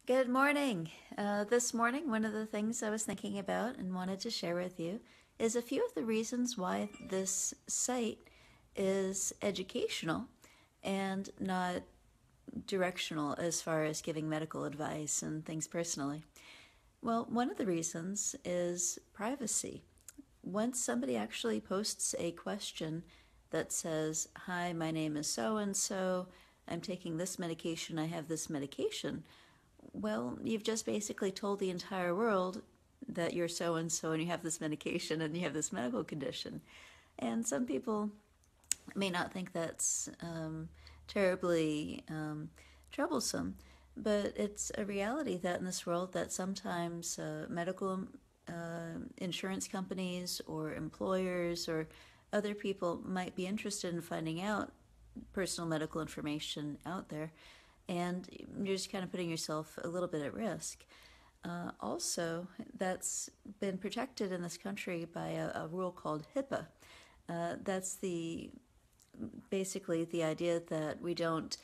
Good morning. This morning, one of the things I was thinking about and wanted to share with you is a few of the reasons why this site is educational and not directional as far as giving medical advice and things personally. Well, one of the reasons is privacy. Once somebody actually posts a question that says, "Hi, my name is so and so, I'm taking this medication, I have this medication," well, you've just basically told the entire world that you're so and so and you have this medication and you have this medical condition. And some people may not think that's terribly troublesome, but it's a reality that in this world that sometimes medical insurance companies or employers or other people might be interested in finding out personal medical information out there, and you're just kind of putting yourself a little bit at risk. Also, that's been protected in this country by a rule called HIPAA. That's basically the idea that we don't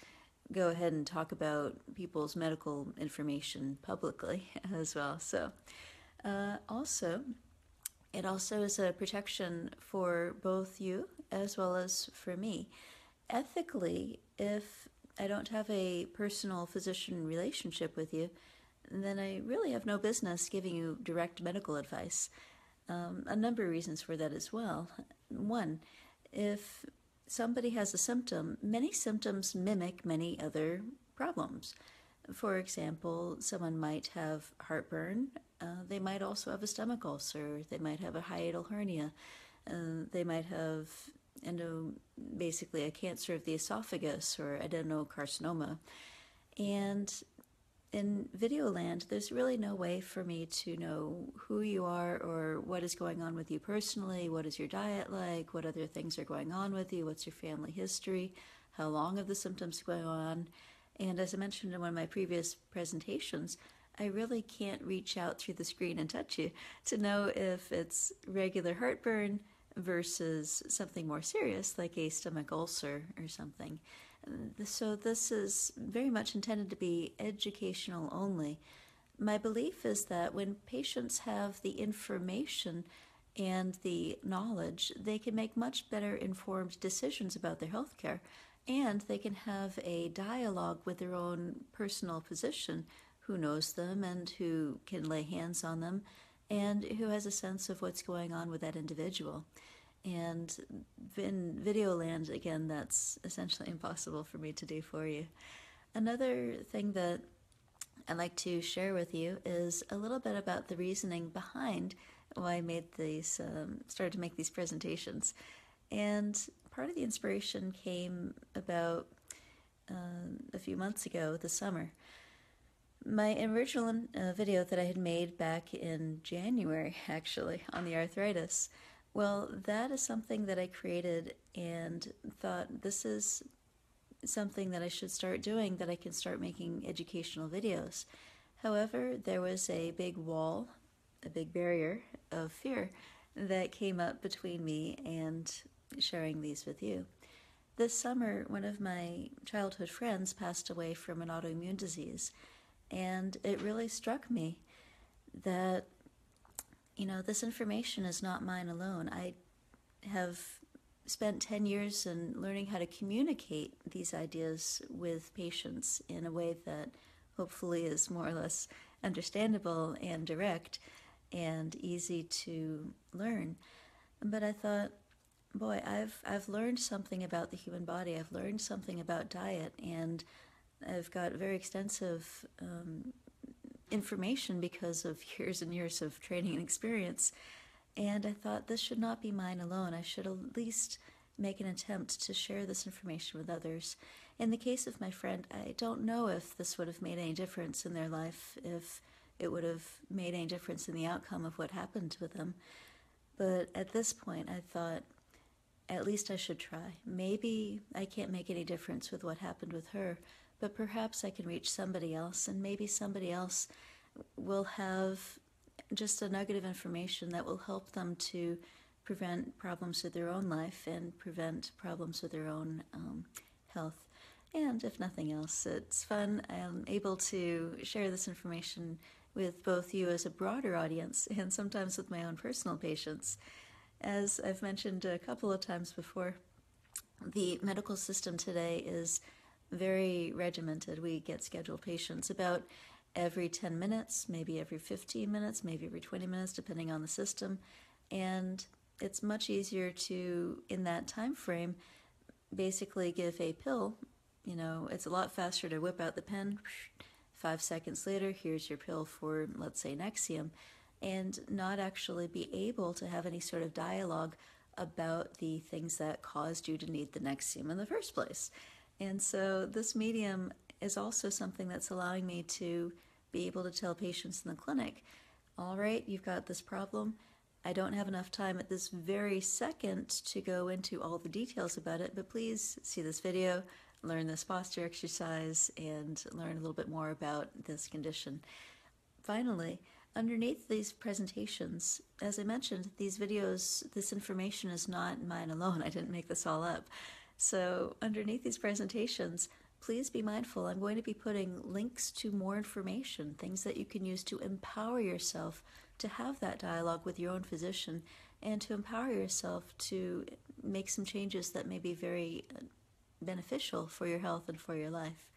go ahead and talk about people's medical information publicly as well. So, also, it also is a protection for both you as well as for me. Ethically, if I don't have a personal physician relationship with you, then I really have no business giving you direct medical advice. A number of reasons for that as well. One, if somebody has a symptom, many symptoms mimic many other problems. For example, someone might have heartburn. They might also have a stomach ulcer. They might have a hiatal hernia. They might have basically a cancer of the esophagus or adenocarcinoma. And in Videoland, there's really no way for me to know who you are or what is going on with you personally, what is your diet like, what other things are going on with you, what's your family history, how long have the symptoms going on. And as I mentioned in one of my previous presentations, I really can't reach out through the screen and touch you to know if it's regular heartburn versus something more serious like a stomach ulcer or something. So this is very much intended to be educational only. My belief is that when patients have the information and the knowledge, they can make much better informed decisions about their health care, and they can have a dialogue with their own personal physician who knows them and who can lay hands on them and who has a sense of what's going on with that individual. And in Videoland, again, that's essentially impossible for me to do for you. Another thing that I'd like to share with you is a little bit about the reasoning behind why I made started to make these presentations. And part of the inspiration came about a few months ago, this summer. My original video that I had made back in January, actually, on the arthritis, well, that is something that I created and thought this is something that I should start doing, that I can start making educational videos. However, there was a big wall, a big barrier of fear that came up between me and sharing these with you. This summer, one of my childhood friends passed away from an autoimmune disease, and it really struck me that this information is not mine alone. I have spent 10 years in learning how to communicate these ideas with patients in a way that hopefully is more or less understandable and direct and easy to learn. But I thought, boy, I've learned something about the human body. I've learned something about diet, and I've got very extensive information because of years and years of training and experience. And I thought this should not be mine alone. I should at least make an attempt to share this information with others. In the case of my friend, I don't know if this would have made any difference in their life, if it would have made any difference in the outcome of what happened with them. But at this point, I thought, at least I should try. Maybe I can't make any difference with what happened with her, but perhaps I can reach somebody else, and maybe somebody else will have just a nugget of information that will help them to prevent problems with their own life and prevent problems with their own health. And if nothing else, it's fun. I'm able to share this information with both you as a broader audience and sometimes with my own personal patients. As I've mentioned a couple of times before, the medical system today is very regimented. We get scheduled patients about every 10 minutes, maybe every 15 minutes, maybe every 20 minutes, depending on the system. And it's much easier to, in that time frame, basically give a pill. You know, it's a lot faster to whip out the pen. 5 seconds later, here's your pill for, let's say, Nexium, and not actually be able to have any sort of dialogue about the things that caused you to need the Nexium in the first place. And so this medium is also something that's allowing me to be able to tell patients in the clinic, all right, you've got this problem. I don't have enough time at this very second to go into all the details about it, but please see this video, learn this posture exercise, and learn a little bit more about this condition. Finally, underneath these presentations, as I mentioned, these videos, this information is not mine alone. I didn't make this all up. So underneath these presentations, please be mindful. I'm going to be putting links to more information, things that you can use to empower yourself to have that dialogue with your own physician and to empower yourself to make some changes that may be very beneficial for your health and for your life.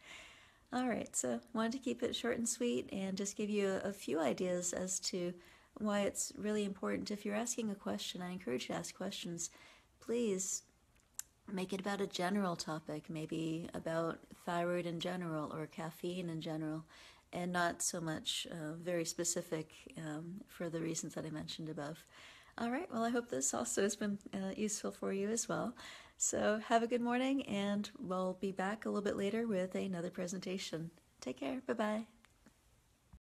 All right, so wanted to keep it short and sweet and just give you a few ideas as to why it's really important. If you're asking a question, I encourage you to ask questions. Please make it about a general topic, maybe about thyroid in general or caffeine in general, and not so much very specific for the reasons that I mentioned above. All right, well, I hope this also has been useful for you as well. So have a good morning, and we'll be back a little bit later with another presentation. Take care. Bye-bye.